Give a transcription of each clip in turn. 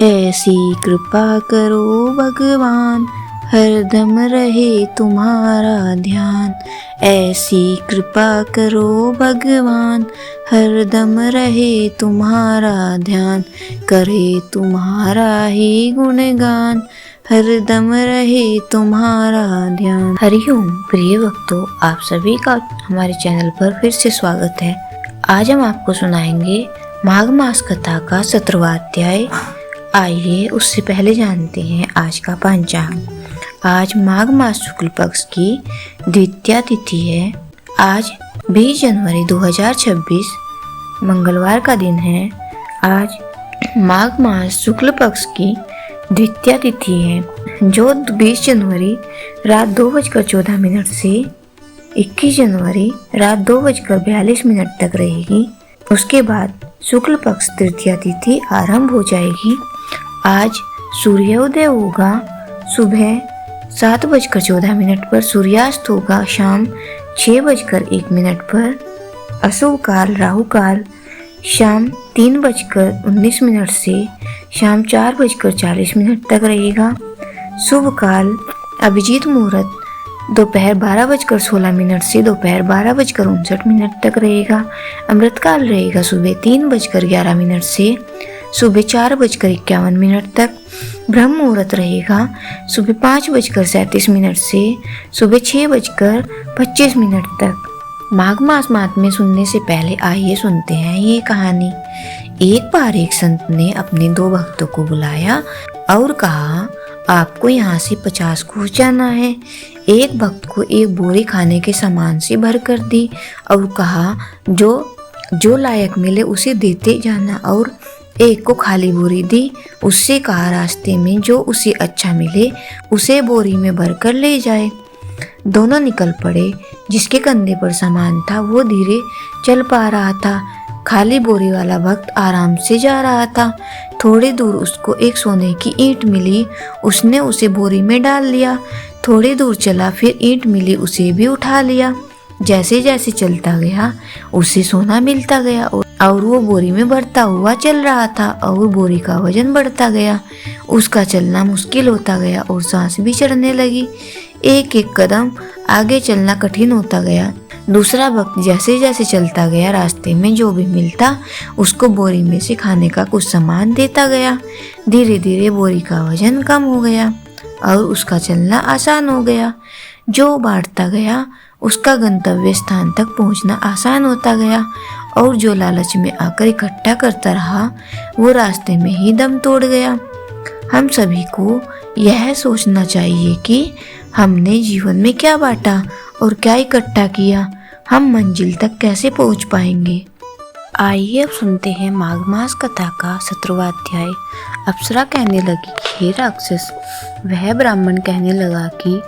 ऐसी कृपा करो भगवान, हरदम रहे तुम्हारा ध्यान। ऐसी कृपा करो भगवान, हरदम रहे तुम्हारा ध्यान। करे तुम्हारा ही गुणगान, हरदम रहे तुम्हारा ध्यान। हरिओम प्रिय भक्तों, आप सभी का हमारे चैनल पर फिर से स्वागत है। आज हम आपको सुनाएंगे माघ मास कथा का 17वां अध्याय। आइए उससे पहले जानते हैं आज का पंचांग। आज माघ मास शुक्ल पक्ष की द्वितीया तिथि है। आज 20 जनवरी 2026 मंगलवार का दिन है। आज माघ मास शुक्ल पक्ष की द्वितीया तिथि है, जो 20 जनवरी रात 2:14 से 21 जनवरी रात 2:42 तक रहेगी। उसके बाद शुक्ल पक्ष तृतीया तिथि आरंभ हो जाएगी। आज सूर्योदय होगा सुबह 7:14 पर, सूर्यास्त होगा शाम 6:01 पर। अशुभ काल राहु काल शाम 3:19 से शाम 4:40 तक रहेगा। शुभ काल अभिजीत मुहूर्त दोपहर 12:16 से दोपहर 12:59 तक रहेगा। अमृत काल रहेगा सुबह 3:11 से सुबह 4:51 तक। ब्रह्म मुहूर्त रहेगा सुबह 5:37 से सुबह 6:25 तक। माघ मास महात्म्य सुनने से पहले आइए सुनते हैं ये कहानी। एक बार एक संत ने अपने 2 भक्तों को बुलाया और कहा, आपको यहाँ से 50 कोस जाना है। एक भक्त को एक बोरी खाने के सामान से भर कर दी और कहा, जो लायक मिले उसे देते जाना, और एक को खाली बोरी दी। उससे कहा, रास्ते में जो उसे अच्छा मिले उसे बोरी में भर कर ले जाए। दोनों निकल पड़े। जिसके कंधे पर सामान था वो धीरे चल पा रहा था। खाली बोरी वाला भक्त आराम से जा रहा था। थोड़ी दूर उसको एक सोने की ईंट मिली, उसने उसे बोरी में डाल लिया। थोड़ी दूर चला, फिर ईंट मिली, उसे भी उठा लिया। जैसे जैसे चलता गया उसे सोना मिलता गया और वो बोरी में बढ़ता हुआ चल रहा था और बोरी का वजन बढ़ता गया। उसका चलना मुश्किल होता गया और सांस भी चढ़ने लगी। एक एक कदम आगे चलना कठिन होता गया। दूसरा भक्त जैसे जैसे चलता गया, रास्ते में जो भी मिलता उसको बोरी में से खाने का कुछ सामान देता गया। धीरे धीरे बोरी का वजन कम हो गया और उसका चलना आसान हो गया। जो बांटता गया उसका गंतव्य स्थान तक पहुंचना आसान होता गया, और जो लालच में आकर इकट्ठा करता रहा वो रास्ते में ही दम तोड़ गया। हम सभी को यह सोचना चाहिए कि हमने जीवन में क्या बांटा और क्या इकट्ठा किया, हम मंजिल तक कैसे पहुंच पाएंगे। आइए अब सुनते हैं माघ मास कथा का 17वां अध्याय। अप्सरा कहने लगी, हे राक्षस। वह ब्राह्मण कहने लगा कि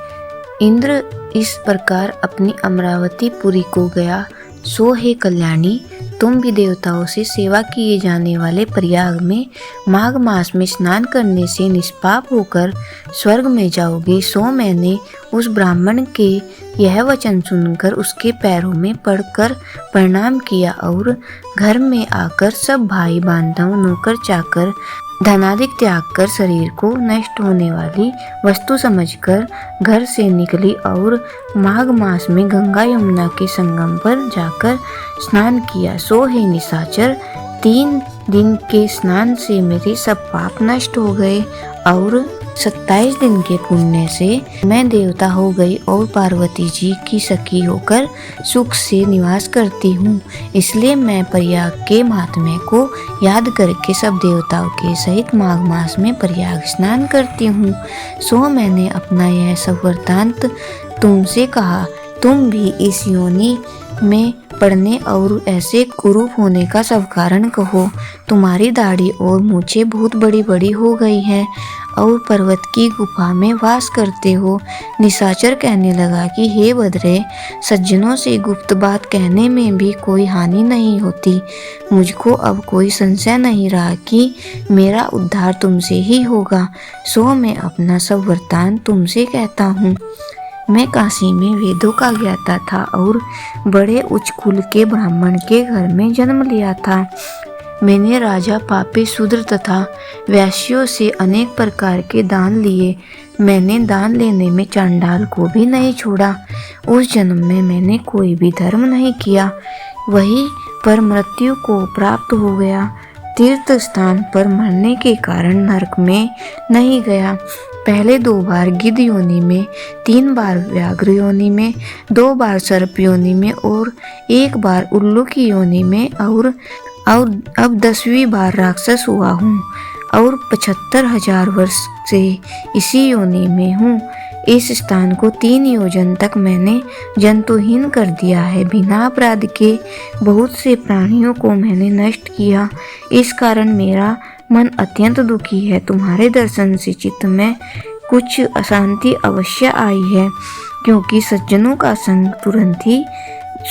इंद्र इस प्रकार अपनी अमरावती पुरी को गया, सो हे कल्याणी, तुम भी देवताओं से सेवा किए जाने वाले प्रयाग में माघ मास में स्नान करने से निष्पाप होकर स्वर्ग में जाओगे। सो मैंने उस ब्राह्मण के यह वचन सुनकर उसके पैरों में पड़कर प्रणाम किया और घर में आकर सब भाई बांधव नौकर चाकर धनादिक त्याग कर शरीर को नष्ट होने वाली वस्तु समझकर घर से निकली और माघ मास में गंगा यमुना के संगम पर जाकर स्नान किया। सो हे निशाचर, 3 दिन के स्नान से मेरे सब पाप नष्ट हो गए और 27 दिन के पुण्य से मैं देवता हो गई और पार्वती जी की सखी होकर सुख से निवास करती हूँ। इसलिए मैं प्रयाग के महात्म्य को याद करके सब देवताओं के सहित माघ मास में प्रयाग स्नान करती हूँ। सो मैंने अपना यह सब वृत्तांत तुमसे कहा। तुम भी इस योनि में पड़ने और ऐसे कुरूप होने का सब कारण कहो। तुम्हारी दाढ़ी और मूछें बहुत बड़ी बड़ी हो गई हैं और पर्वत की गुफा में वास करते हो। निशाचर कहने लगा कि हे बद्रे, सज्जनों से गुप्त बात कहने में भी कोई हानि नहीं होती। मुझको अब कोई संशय नहीं रहा कि मेरा उद्धार तुमसे ही होगा। सो मैं अपना सब वृत्तांत तुमसे कहता हूँ। मैं काशी में वेदों का ज्ञाता था और बड़े उच्च कुल के ब्राह्मण के घर में जन्म लिया था। मैंने राजा, पापी, शूद्र तथा वैश्यों से अनेक प्रकार के दान लिए। मैंने दान लेने में चांडाल को भी नहीं छोड़ा। उस जन्म में मैंने कोई भी धर्म नहीं किया, वहीं पर मृत्यु को प्राप्त हो गया। तीर्थ स्थान पर मरने के कारण नरक में नहीं गया। पहले 2 बार गिद्ध योनि में, 3 बार व्याघ्र योनि में, 2 बार सर्प योनि में और 1 बार उल्लू की योनि में और अब 10वीं बार राक्षस हुआ हूँ और 75,000 वर्ष से इसी योनि में हूँ। इस स्थान को 3 योजन तक मैंने जंतुहीन कर दिया है। बिना अपराध के बहुत से प्राणियों को मैंने नष्ट किया। इस कारण मेरा मन अत्यंत दुखी है। तुम्हारे दर्शन से चित्त में कुछ अशांति अवश्य आई है, क्योंकि सज्जनों का संग तुरंत ही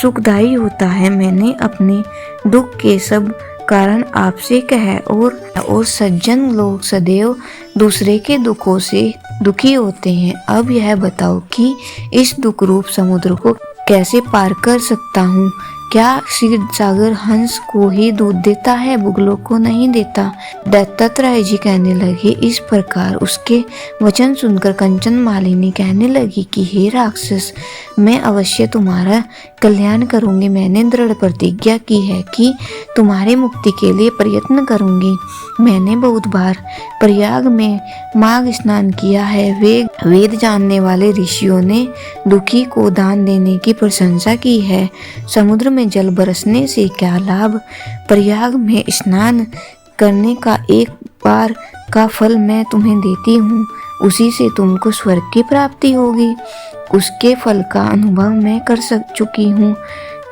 सुखदायी होता है। मैंने अपने दुख के सब कारण आपसे कहे और सज्जन लोग सदैव दूसरे के दुखों से दुखी होते हैं। अब यह बताओ कि इस दुख रूप समुद्र को कैसे पार कर सकता हूँ? क्या क्षीर सागर हंस को ही दूध देता है, बुगलों को नहीं देता? दत्तात्रेय जी कहने लगे। इस प्रकार उसके वचन सुनकर कंचन मालिनी कहने लगी कि हे राक्षस, मैं अवश्य तुम्हारा कल्याण करूंगी। मैंने दृढ़ प्रतिज्ञा की है कि तुम्हारी मुक्ति के लिए प्रयत्न करूंगी। मैंने बहुत बार प्रयाग में माघ स्नान किया है। वेद जानने वाले ऋषियों ने दुखी को दान देने की प्रशंसा की है। समुद्र में जल बरसने से क्या लाभ? प्रयाग में स्नान करने का 1 बार का फल मैं तुम्हें देती हूँ, उसी से तुमको स्वर्ग की प्राप्ति होगी। उसके फल का अनुभव मैं कर चुकी हूँ।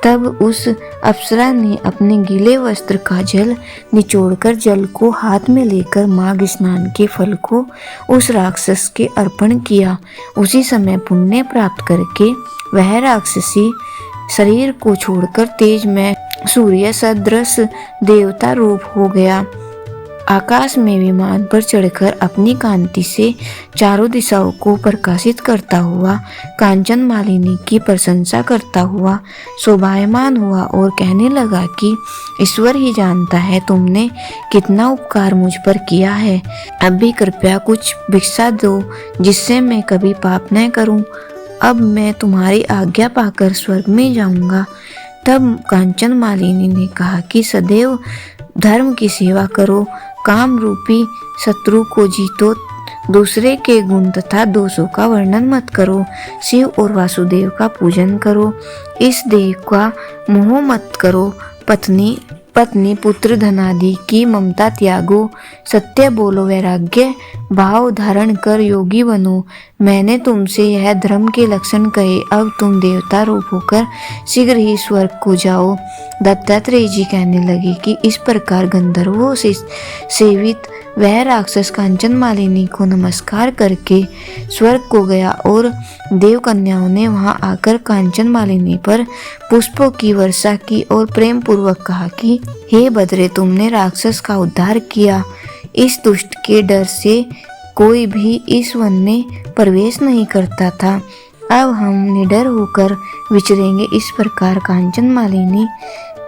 तब उस अप्सरा ने अपने गीले वस्त्र का जल निचोड़कर जल को हाथ में लेकर माघ स्नान के फल को उस राक्षस के अर्पण किया। उसी समय पुण्य प्राप्त करके वह राक्षसी शरीर को छोड़कर तेज में सूर्य सदृश देवता रूप हो गया। आकाश में विमान पर चढ़कर अपनी कांति से चारों दिशाओं को प्रकाशित करता हुआ कांचन मालिनी की प्रशंसा करता हुआ शोभायमान हुआ और कहने लगा कि ईश्वर ही जानता है तुमने कितना उपकार मुझ पर किया है। अब भी कृपया कुछ भिक्षा दो, जिससे मैं कभी पाप न करूं। अब मैं तुम्हारी आज्ञा पाकर स्वर्ग में जाऊंगा। तब कांचन मालिनी ने कहा कि सदैव धर्म की सेवा करो, काम रूपी शत्रु को जीतो, दूसरे के गुण तथा दोषों का वर्णन मत करो, शिव और वासुदेव का पूजन करो, इस देह का मोह मत करो, पत्नी पुत्र धनादि की ममता त्यागो, सत्य बोलो, वैराग्य भाव धारण कर योगी बनो। मैंने तुमसे यह धर्म के लक्षण कहे। अब तुम देवता रूप होकर शीघ्र ही स्वर्ग को जाओ। दत्तात्रेय जी कहने लगे कि इस प्रकार गंधर्वों से सेवित वह राक्षस कांचन मालिनी को नमस्कार करके स्वर्ग को गया और देव कन्याओं ने वहां आकर कांचन मालिनी पर पुष्पों की वर्षा की और प्रेम पूर्वक कहा कि हे बद्रे, तुमने राक्षस का उद्धार किया। इस दुष्ट के डर से कोई भी इस वन में प्रवेश नहीं करता था। अब हम निडर होकर विचरेंगे। इस प्रकार कांचन मालिनी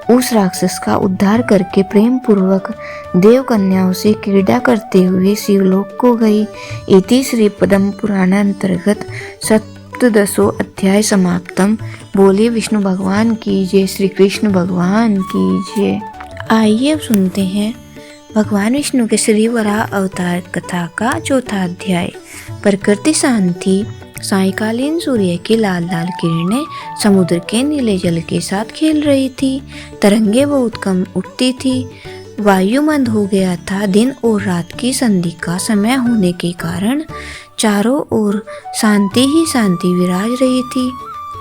उस राक्षस का उद्धार करके प्रेम पूर्वक देव कन्याओं से क्रीड़ा करते हुए शिवलोक को गई। इति श्री पद्म पुराण अंतर्गत 17वां अध्याय समाप्तम। बोलिए विष्णु भगवान की जय, श्री कृष्ण भगवान की जय। आइए अब सुनते हैं भगवान विष्णु के श्री वराह अवतार कथा का 4था अध्याय। प्रकृति शांत थी। सायंकालीन सूर्य की लाल लाल किरणें समुद्र के नीले जल के साथ खेल रही थी। तरंगे बहुत कम उठती थी। वायु मंद हो गया था। दिन और रात की संधि का समय होने के कारण चारों ओर शांति ही शांति विराज रही थी।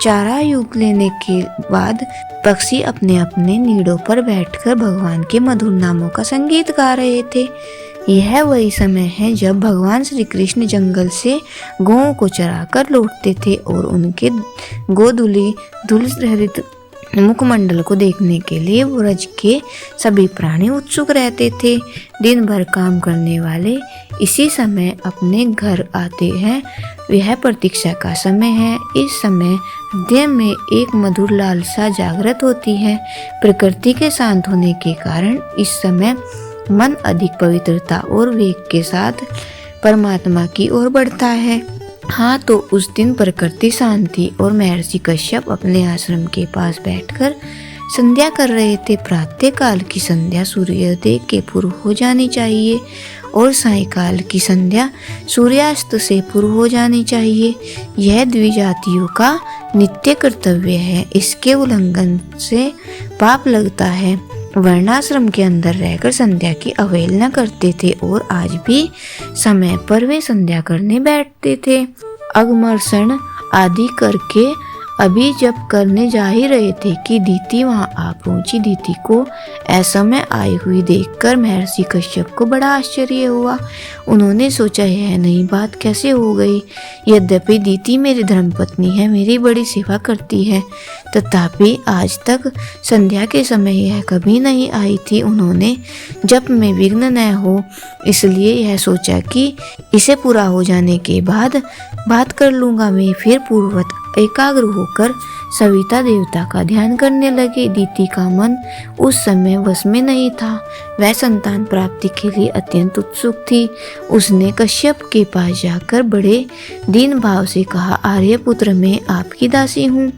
चारा युग लेने के बाद पक्षी अपने अपने नीड़ों पर बैठकर भगवान के मधुर नामों का संगीत गा रहे थे। यह वही समय है जब भगवान श्री कृष्ण जंगल से गौओं को चराकर लौटते थे और उनके गोधुली धूल रहित मुखमंडल को देखने के लिए ब्रज के सभी प्राणी उत्सुक रहते थे। दिन भर काम करने वाले इसी समय अपने घर आते हैं। यह प्रतीक्षा का समय है। इस समय हृदय में एक मधुर लालसा जागृत होती है। प्रकृति के शांत होने के कारण इस समय मन अधिक पवित्रता और वेग के साथ परमात्मा की ओर बढ़ता है। हाँ, तो उस दिन प्रकृति शांत थी और महर्षि कश्यप अपने आश्रम के पास बैठकर संध्या कर रहे थे। प्रातः काल की संध्या सूर्योदय के पूर्व हो जानी चाहिए और सायंकाल की संध्या सूर्यास्त से पूर्व हो जानी चाहिए। यह द्विजातियों का नित्य कर्तव्य है। इसके उल्लंघन से पाप लगता है। वर्णाश्रम के अंदर रहकर संध्या की अवहेलना करते थे और आज भी समय पर वे संध्या करने बैठते थे। अगमर्षण आदि करके अभी जब करने जा ही रहे थे कि दीति वहां आ पहुंची। दीति को असमय आई हुई देखकर महर्षि कश्यप को बड़ा आश्चर्य हुआ। उन्होंने सोचा, यह नई बात कैसे हो गई। यद्यपि दीति मेरी धर्मपत्नी है, मेरी बड़ी सेवा करती है, तथापि आज तक संध्या के समय यह कभी नहीं आई थी। उन्होंने जप में विघ्न न हो इसलिए यह सोचा कि इसे पूरा हो जाने के बाद बात कर लूंगा। वे फिर पूर्ववत एकाग्र होकर सविता देवता का ध्यान करने लगे। दीति का मन उस समय वश में नहीं था। वह संतान प्राप्ति के लिए अत्यंत उत्सुक थी। उसने कश्यप के पास जाकर बड़े दीन भाव से कहा, आर्यपुत्र, मैं आपकी दासी हूँ।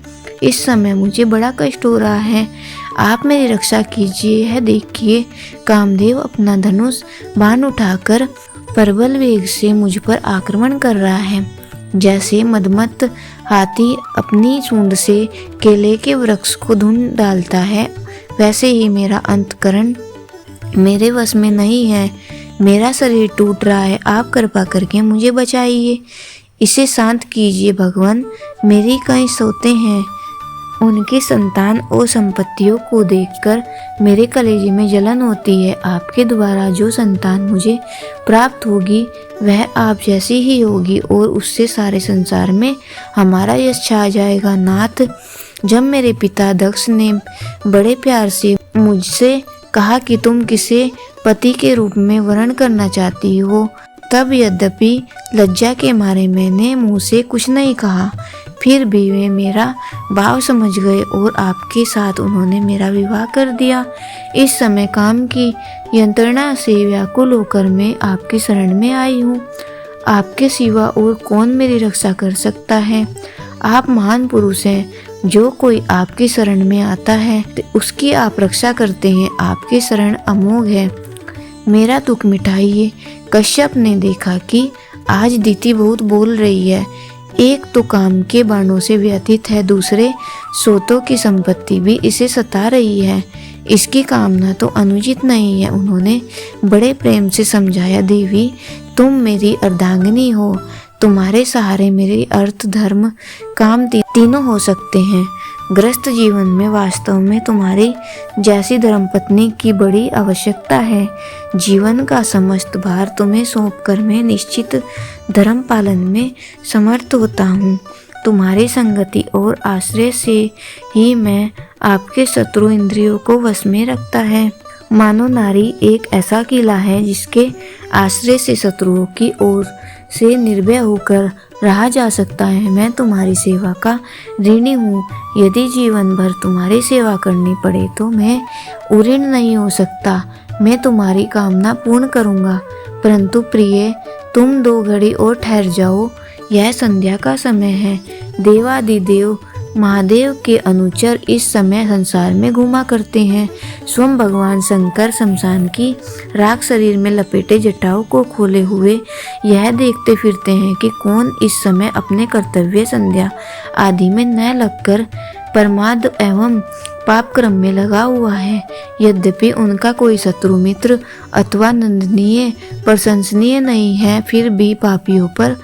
इस समय मुझे बड़ा कष्ट हो रहा है, आप मेरी रक्षा कीजिए। यह देखिए, कामदेव अपना धनुष बाण उठाकर प्रबल वेग से मुझ पर आक्रमण कर रहा है। जैसे मदमत्त हाथी अपनी सूंड से केले के वृक्ष को ढूंढ डालता है, वैसे ही मेरा अंतकरण मेरे वश में नहीं है। मेरा शरीर टूट रहा है, आप कृपा करके मुझे बचाइए। इसे शांत कीजिए भगवान। मेरी कई सोते हैं, उनकी संतान और संपत्तियों को देखकर मेरे कलेजे में जलन होती है। आपके द्वारा जो संतान मुझे प्राप्त होगी वह आप जैसी ही होगी और उससे सारे संसार में हमारा यश छा जाएगा। नाथ, जब मेरे पिता दक्ष ने बड़े प्यार से मुझसे कहा कि तुम किसे पति के रूप में वर्ण करना चाहती हो, तब यद्यपि लज्जा के मारे मैंने मुंह से कुछ नहीं कहा, फिर भी वे मेरा भाव समझ गए और आपके साथ उन्होंने मेरा विवाह कर दिया। इस समय काम की यंत्रणा से व्याकुल होकर मैं आपकी शरण में आई हूँ। आपके सिवा और कौन मेरी रक्षा कर सकता है। आप महान पुरुष हैं। जो कोई आपकी शरण में आता है उसकी आप रक्षा करते हैं। आपकी शरण अमोघ है, मेरा दुख मिटाइए। कश्यप ने देखा कि आज दीति बहुत बोल रही है। एक तो काम के बाणों से व्यतीत है, दूसरे सोतों की संपत्ति भी इसे सता रही है। इसकी कामना तो अनुचित नहीं है। उन्होंने बड़े प्रेम से समझाया, देवी, तुम मेरी अर्धांगिनी हो। तुम्हारे सहारे मेरे अर्थ, धर्म, काम तीनों हो सकते हैं। ग्रस्त जीवन में वास्तव में तुम्हारी जैसी धर्मपत्नी की बड़ी आवश्यकता है। जीवन का समस्त भार तुम्हें सौंपकर मैं निश्चित धर्म पालन में समर्थ होता हूँ। तुम्हारी संगति और आश्रय से ही मैं आपके शत्रु इंद्रियों को वश में रखता है। मानो नारी एक ऐसा किला है जिसके आश्रय से शत्रुओं की ओर से निर्भय होकर रहा जा सकता है। मैं तुम्हारी सेवा का ऋणी हूँ। यदि जीवन भर तुम्हारी सेवा करनी पड़े तो मैं उऋण नहीं हो सकता। मैं तुम्हारी कामना पूर्ण करूँगा। परंतु प्रिय, तुम 2 घड़ी और ठहर जाओ। यह संध्या का समय है। देवादिदेव महादेव के अनुचर इस समय संसार में घूमा करते हैं। स्वयं भगवान शंकर शमशान की राख शरीर में लपेटे जटाओं को खोले हुए यह देखते फिरते हैं कि कौन इस समय अपने कर्तव्य संध्या आदि में न लगकर प्रमाद एवं पाप क्रम में लगा हुआ है। यद्यपि उनका कोई शत्रु मित्र अथवा नंदनीय प्रशंसनीय नहीं है, फिर भी पापियों पर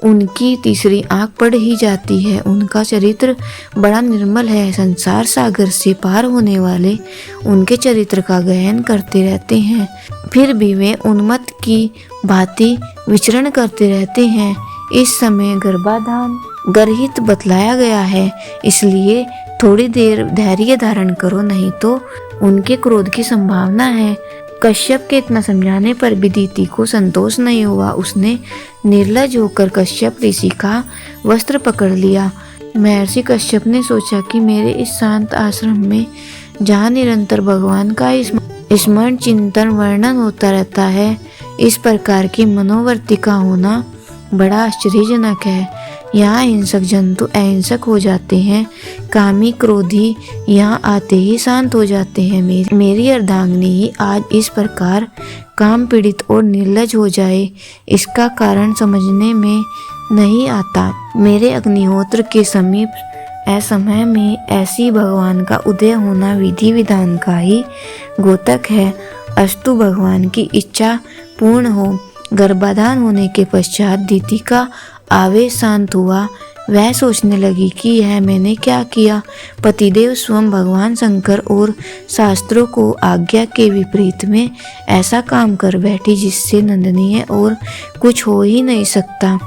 उनकी तीसरी आंख पड़ ही जाती है। उनका चरित्र बड़ा निर्मल है। संसार सागर से पार होने वाले उनके चरित्र का गायन करते रहते हैं, फिर भी वे उन्मत्त की भांति विचरण करते रहते हैं। इस समय गर्भाधान गर्हित बतलाया गया है, इसलिए थोड़ी देर धैर्य धारण करो, नहीं तो उनके क्रोध की संभावना है। कश्यप के इतना समझाने पर भी दीति को संतोष नहीं हुआ। उसने निर्लज होकर कश्यप ऋषि का वस्त्र पकड़ लिया। महर्षि कश्यप ने सोचा कि मेरे इस शांत आश्रम में जहाँ निरंतर भगवान का स्मरण चिंतन वर्णन होता रहता है, इस प्रकार की मनोवर्ती का होना बड़ा आश्चर्यजनक है। यहाँ हिंसक जंतु अहिंसक हो जाते हैं, कामी क्रोधी यहाँ आते ही शांत हो जाते हैं। मेरी अर्धांगिनी ही आज इस प्रकार काम पीड़ित और निर्लज हो जाए, इसका कारण समझने में नहीं आता। मेरे अग्निहोत्र के समीप असमय में ऐसी भगवान का उदय होना विधि विधान का ही द्योतक है। अस्तु भगवान की इच्छा पूर्ण हो। गर्भाधान होने के पश्चात दीति का आवेश शांत हुआ। वह सोचने लगी कि यह मैंने क्या किया। पतिदेव स्वयं भगवान शंकर और शास्त्रों को आज्ञा के विपरीत में ऐसा काम कर बैठी जिससे नंदनीय और कुछ हो ही नहीं सकता।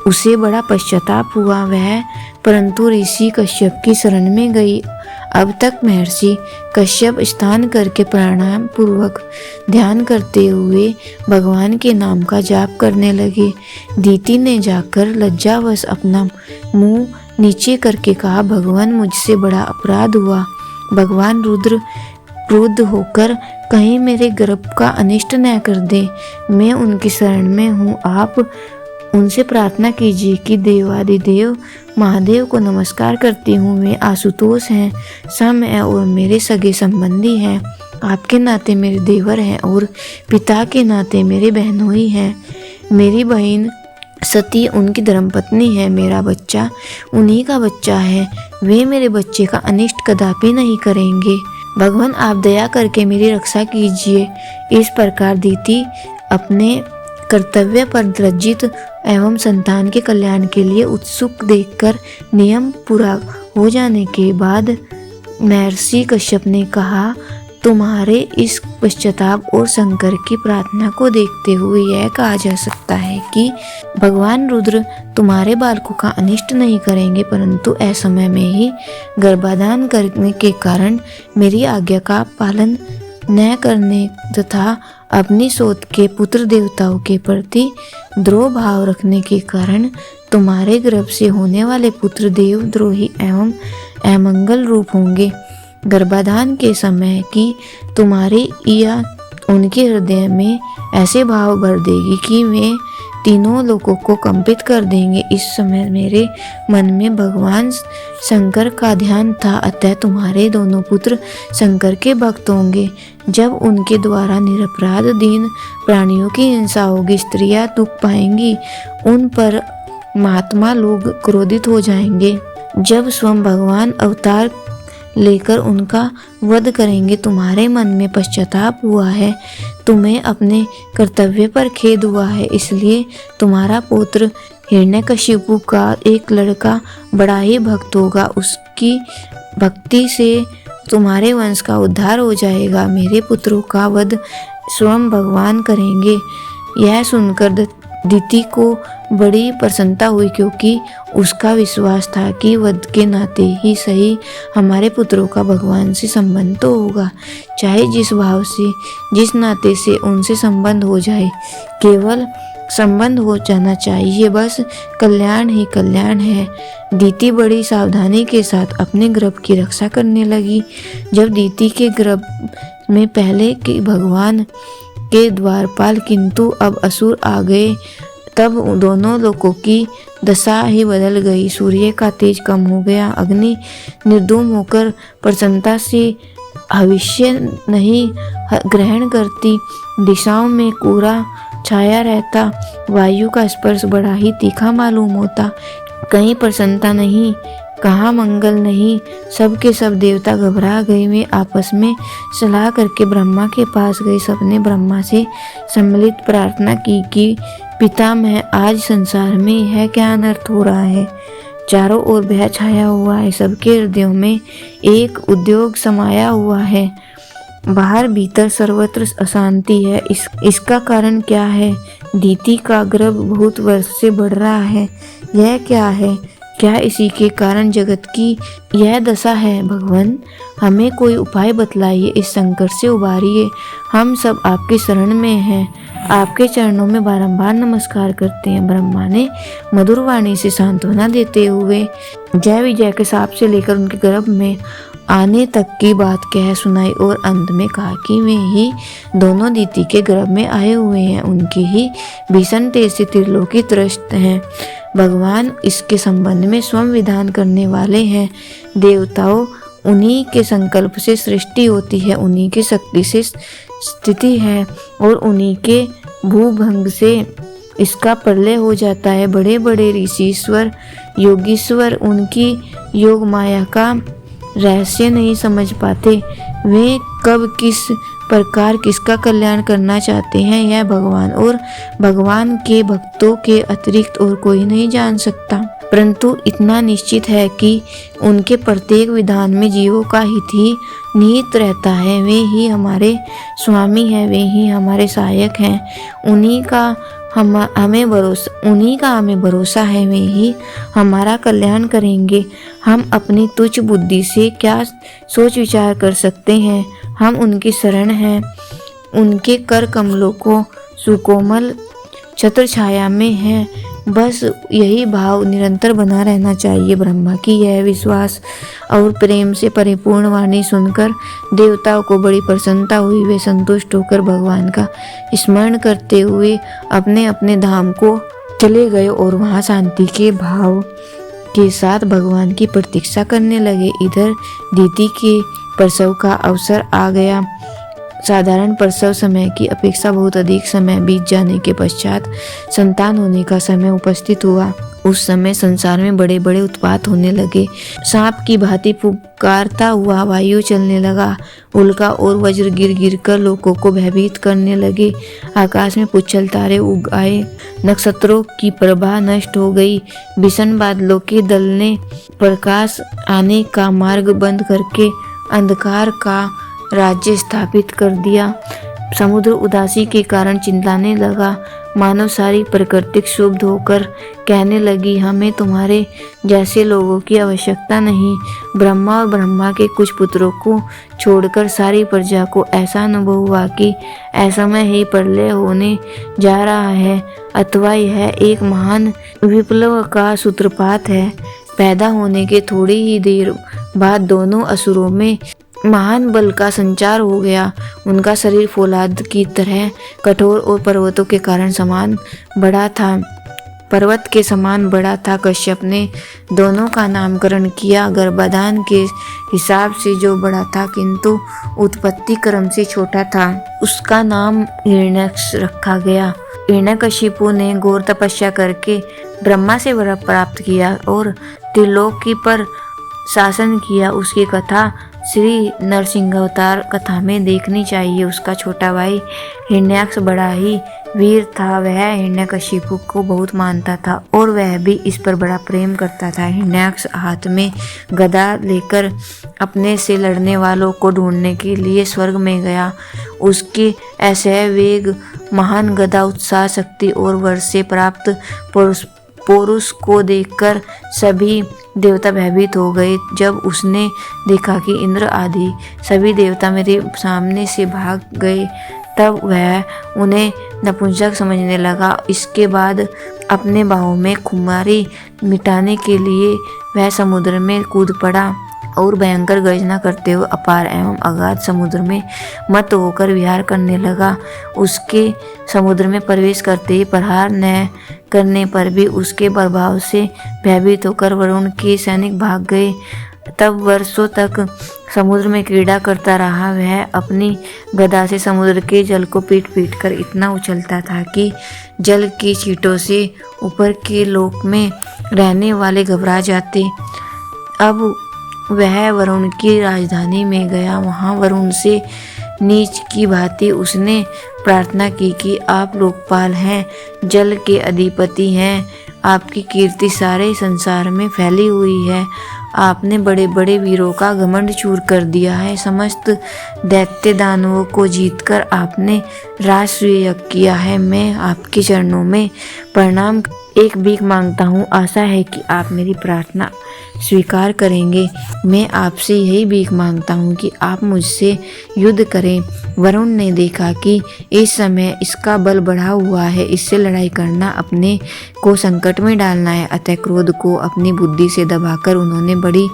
उसे बड़ा पश्चाताप हुआ वह, परंतु ऋषि कश्यप की शरण में गई। अब तक महर्षि कश्यप स्नान करके प्राणायाम पूर्वक ध्यान करते हुए भगवान के नाम का जाप करने लगे। दीति ने जाकर लज्जावश अपना मुंह नीचे करके कहा, भगवान मुझसे बड़ा अपराध हुआ। भगवान रुद्र क्रुद्ध होकर कहीं मेरे गर्भ का अनिष्ट न कर दे। मैं उनकी शरण में हूँ। आप उनसे प्रार्थना कीजिए कि देवादिदेव महादेव को नमस्कार करती हूँ। वे आशुतोष हैं, सम है और मेरे सगे संबंधी हैं। आपके नाते मेरे देवर हैं और पिता के नाते मेरे बहनोई हैं। मेरी बहन सती उनकी धर्मपत्नी है। मेरा बच्चा उन्हीं का बच्चा है। वे मेरे बच्चे का अनिष्ट कदापि नहीं करेंगे। भगवान आप दया करके मेरी रक्षा कीजिए। इस प्रकार दीति अपने कर्तव्य पर लज्जित एवं संतान के कल्याण के लिए उत्सुक देखकर नियम पूरा हो जाने के बाद महर्षि कश्यप ने कहा, तुम्हारे इस पश्चाताप और शंकर की प्रार्थना को देखते हुए यह कहा जा सकता है कि भगवान रुद्र तुम्हारे बालकों का अनिष्ट नहीं करेंगे, परंतु असमय में ही गर्भाधान करने के कारण मेरी आज्ञा का पालन न करने तथा अपनी सोच के पुत्र देवताओं के प्रति द्रोह भाव रखने के कारण तुम्हारे गर्भ से होने वाले पुत्र देवद्रोही एवं अमंगल रूप होंगे। गर्भाधान के समय की तुम्हारी या उनके हृदय में ऐसे भाव भर देगी कि वे तीनों लोगों को कंपित कर देंगे। इस समय मेरे मन में भगवान शंकर का ध्यान था, अतः तुम्हारे दोनों पुत्र शंकर के भक्त होंगे। जब उनके द्वारा निरपराध दीन प्राणियों की हिंसा होगी, स्त्रियां दुख पाएंगी, उन पर महात्मा लोग क्रोधित हो जाएंगे। जब स्वयं भगवान अवतार लेकर उनका वध करेंगे। तुम्हारे मन में पश्चाताप हुआ है, तुम्हें अपने कर्तव्य पर खेद हुआ है, इसलिए तुम्हारा पुत्र हिरण्यकशिपु का एक लड़का बड़ा ही भक्त होगा। उसकी भक्ति से तुम्हारे वंश का उद्धार हो जाएगा। मेरे पुत्रों का वध स्वयं भगवान करेंगे। यह सुनकर दीति को बड़ी प्रसन्नता हुई, क्योंकि उसका विश्वास था कि वध के नाते ही सही हमारे पुत्रों का भगवान से संबंध तो होगा, चाहे जिस भाव से जिस नाते से उनसे संबंध हो जाए, केवल संबंध हो जाना चाहिए, बस कल्याण ही कल्याण है। दीति बड़ी सावधानी के साथ अपने गर्भ की रक्षा करने लगी। जब दीति के गर्भ में पहले के भगवान के द्वारपाल किंतु अब असुर आ गए, तब दोनों लोगों की दशा ही बदल गई। सूर्य का तेज कम हो गया, अग्नि निर्धूम होकर प्रसन्नता से हविष्य नहीं ग्रहण करती, दिशाओं में कोहरा छाया रहता, वायु का स्पर्श बड़ा ही तीखा मालूम होता। कहीं प्रसन्नता नहीं, कहाँ मंगल नहीं। सब के सब देवता घबरा गए। वे आपस में सलाह करके ब्रह्मा के पास गए। सबने ब्रह्मा से सम्मिलित प्रार्थना की कि पितामह, आज संसार में यह क्या अनर्थ हो रहा है। चारों ओर भय छाया हुआ है, सबके हृदयों में एक उद्योग समाया हुआ है, बाहर भीतर सर्वत्र अशांति है। इसका कारण क्या है? दीति का गर्भ बहुत वर्ष से बढ़ रहा है। यह क्या है? क्या इसी के कारण जगत की यह दशा है? भगवान, हमें कोई उपाय बतलाइए, इस संकट से उबारिए। हम सब आपके शरण में हैं, आपके चरणों में बारंबार नमस्कार करते हैं। ब्रह्मा ने मधुर वाणी से सांत्वना देते हुए जय विजय के साप से लेकर उनके गर्भ में आने तक की बात कह सुनाई और अंत में कहा कि वे ही दोनों दीति के गर्भ में आए हुए हैं, उनकी ही भीषण तेज से त्रिलोकी त्रस्त हैं। भगवान इसके संबंध में स्वयं विधान करने वाले हैं। देवताओं, उन्हीं के संकल्प से सृष्टि होती है, उन्हीं की शक्ति से स्थिति है और उन्हीं के भूभंग से इसका प्रलय हो जाता है। बड़े बड़े ऋषिश्वर योगीश्वर उनकी योग माया का रहस्य नहीं समझ पाते। वे कब किस प्रकार किसका कल्याण करना चाहते हैं, यह भगवान और भगवान के भक्तों के अतिरिक्त और कोई नहीं जान सकता। परंतु इतना निश्चित है कि उनके प्रत्येक विधान में जीवों का हित ही निहित रहता है। वे ही हमारे स्वामी हैं, वे ही हमारे सहायक हैं। उन्हीं का हमें भरोसा है, वे ही हमारा कल्याण करेंगे। हम अपनी तुच्छ बुद्धि से क्या सोच विचार कर सकते हैं? हम उनकी शरण हैं, उनके कर कमलों को सुकोमल छत्र छाया में है। बस यही भाव निरंतर बना रहना चाहिए। ब्रह्मा की यह विश्वास और प्रेम से परिपूर्ण वाणी सुनकर देवताओं को बड़ी प्रसन्नता हुई। वे संतुष्ट होकर भगवान का स्मरण करते हुए अपने अपने धाम को चले गए और वहां शांति के भाव के साथ भगवान की प्रतीक्षा करने लगे। इधर दीति के प्रसव का अवसर आ गया। साधारण प्रसव समय की अपेक्षा बहुत अधिक समय बीत जाने के पश्चात संतान होने का समय उपस्थित हुआ। उस समय संसार में बड़े बड़े उत्पात होने लगे। सांप की भांति पुकारता हुआ वायु चलने लगा। उल्का और वज्र गिर गिर कर लोगों को भयभीत करने लगे। आकाश में पुच्छल तारे उग आए। नक्षत्रों की प्रभा नष्ट हो गई। भीषण बादलों के दल ने प्रकाश आने का मार्ग बंद करके अंधकार का राज्य स्थापित कर दिया। समुद्र उदासी के कारण चिल्लाने लगा। मानव सारी प्रकृति क्षुब्ध होकर कहने लगी, हमें तुम्हारे जैसे लोगों की आवश्यकता नहीं। ब्रह्मा और ब्रह्मा के कुछ पुत्रों को छोड़कर सारी प्रजा को ऐसा अनुभव हुआ कि ऐसा में ही प्रलय होने जा रहा है, अथवा यह एक महान विप्लव का सूत्रपात है। पैदा होने के थोड़ी ही देर बाद दोनों असुरों में महान बल का संचार हो गया। उनका शरीर फौलाद की तरह कठोर और पर्वतों के कारण समान बड़ा था, पर्वत के समान बड़ा था। कश्यप ने दोनों का नामकरण किया। गर्भाधान के हिसाब से जो बड़ा था किंतु उत्पत्ति क्रम से छोटा था, उसका नाम हिरण्यक्ष रखा गया। हिरण्यकशिपु ने घोर तपस्या करके ब्रह्मा से वर प्राप्त किया और त्रिलोकी पर शासन किया। उसकी कथा श्री नरसिंहावतार कथा में देखनी चाहिए। उसका छोटा भाई हिरण्याक्ष बड़ा ही वीर था। वह हिरण्यकशिपु को बहुत मानता था और वह भी इस पर बड़ा प्रेम करता था। हिरण्याक्ष हाथ में गदा लेकर अपने से लड़ने वालों को ढूंढने के लिए स्वर्ग में गया। उसकी ऐसे वेग, महान गदा, उत्साह, शक्ति और वर से प्राप्त पौरुष को देखकर सभी देवता भयभीत हो गए। जब उसने देखा कि इंद्र आदि सभी देवता मेरे सामने से भाग गए, तब वह उन्हें नपुंसक समझने लगा। इसके बाद अपने बाहों में खुमारी मिटाने के लिए वह समुद्र में कूद पड़ा और भयंकर गर्जना करते हुए अपार एवं अगाध समुद्र में मत होकर विहार करने लगा। उसके समुद्र में प्रवेश करते ही प्रहार न करने पर भी उसके प्रभाव से भयभीत होकर वरुण के सैनिक भाग गए। तब वर्षों तक समुद्र में क्रीड़ा करता रहा। वह अपनी गदा से समुद्र के जल को पीट पीट कर इतना उछलता था कि जल की छींटों से ऊपर के लोक में रहने वाले घबरा जाते। अब वह वरुण की राजधानी में गया। वहाँ वरुण से नीच की भांति उसने प्रार्थना की कि आप लोकपाल हैं, जल के अधिपति हैं, आपकी कीर्ति सारे संसार में फैली हुई है। आपने बड़े बड़े वीरों का घमंड चूर कर दिया है। समस्त दैत्य दानवों को जीतकर आपने राष्ट्रीय यज्ञ किया है। मैं आपके चरणों में प्रणाम एक भीख मांगता हूँ। आशा है कि आप मेरी प्रार्थना स्वीकार करेंगे। मैं आपसे यही भीख मांगता हूँ कि आप मुझसे युद्ध करें। वरुण ने देखा कि इस समय इसका बल बढ़ा हुआ है, इससे लड़ाई करना अपने को संकट में डालना है। अतः क्रोध को अपनी बुद्धि से दबाकर उन्होंने बड़ी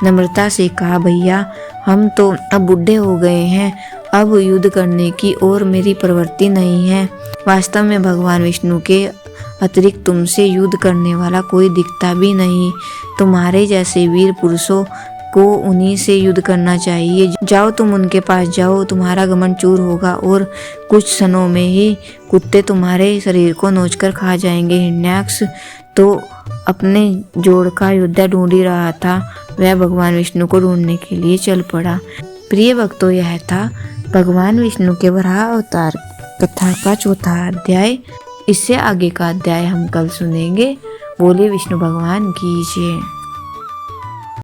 नम्रता से कहा, भैया हम तो अब बूढ़े हो गए हैं, अब युद्ध करने की और मेरी प्रवृत्ति नहीं है। वास्तव में भगवान विष्णु के अतिरिक्त तुमसे युद्ध करने वाला कोई दिखता भी नहीं। तुम्हारे जैसे वीर पुरुषों को उन्हीं से युद्ध करना चाहिए। जाओ, तुम उनके पास जाओ, तुम्हारा घमंड चूर होगा और कुछ क्षणों में ही कुत्ते तुम्हारे शरीर को नोचकर खा जाएंगे। हिरण्याक्ष तो अपने जोड़ का योद्धा ढूंढ ही रहा था, वह भगवान विष्णु को ढूंढने के लिए चल पड़ा। प्रिय भक्तों, यह था भगवान विष्णु के वराह अवतार कथा का चौथा अध्याय। इससे आगे का अध्याय हम कल सुनेंगे। बोले विष्णु भगवान की जय।